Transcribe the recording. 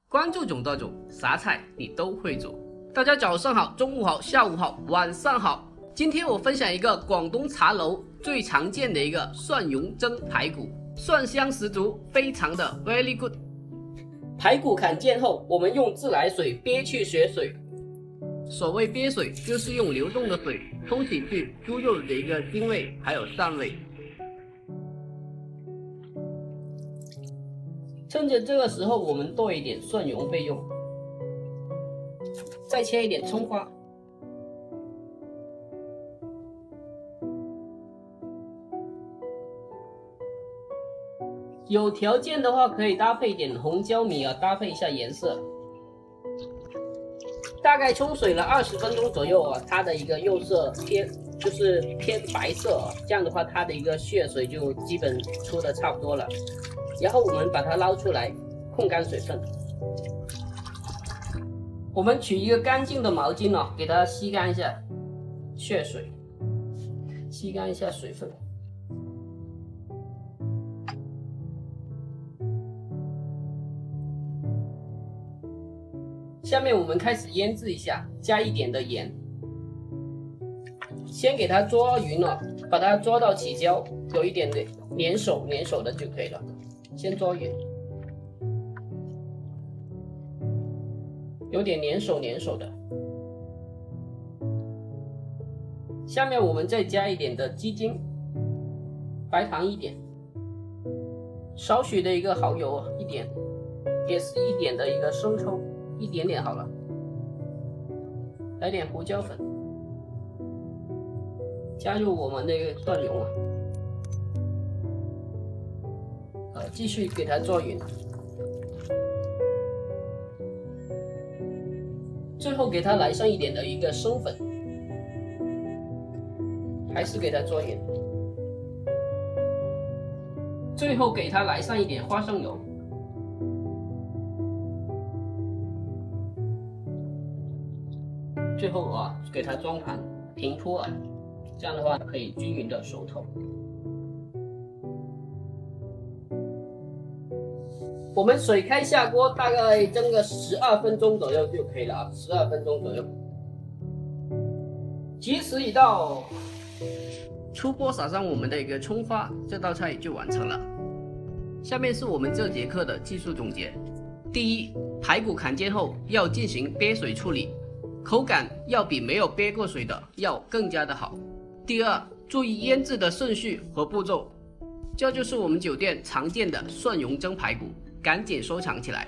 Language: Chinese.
关注囧道囧，啥菜你都会做。大家早上好，中午好，下午好，晚上好。今天我分享一个广东茶楼最常见的一个蒜蓉蒸排骨，蒜香十足，非常的 very good。排骨砍件后，我们用自来水憋去血水。所谓憋水，就是用流动的水冲洗去猪肉的一个腥味还有膻味。趁着这个时候，我们剁一点蒜蓉备用，再切一点葱花。有条件的话，可以搭配一点红椒米啊，搭配一下颜色。大概冲水了20分钟左右啊，它的一个釉色偏白色啊，这样的话它的一个血水就基本出的差不多了。然后我们把它捞出来，控干水分。我们取一个干净的毛巾哦，给它吸干一下血水，吸干一下水分。下面我们开始腌制一下，加一点的盐，先给它捉匀了，把它捉到起胶，有一点的粘手的就可以了。先捉匀，有点粘手的。下面我们再加一点的鸡精，白糖一点，少许的一个蚝油一点，也是一点的一个生抽，一点点好了，来点胡椒粉，加入我们那个蒜蓉啊。继续给它做匀，最后给它来上一点的一个生粉，还是给它做匀，最后给它来上一点花生油，最后给它装盘平铺啊，这样的话可以均匀的熟透。我们水开下锅，大概蒸个12分钟左右就可以了啊，12分钟左右。吉时已到，出锅撒上我们的一个葱花，这道菜就完成了。下面是我们这节课的技术总结：第一，排骨砍件后要进行憋水处理，口感要比没有憋过水的要更加的好。第二，注意腌制的顺序和步骤，这就是我们酒店常见的蒜蓉蒸排骨。赶紧收藏起来。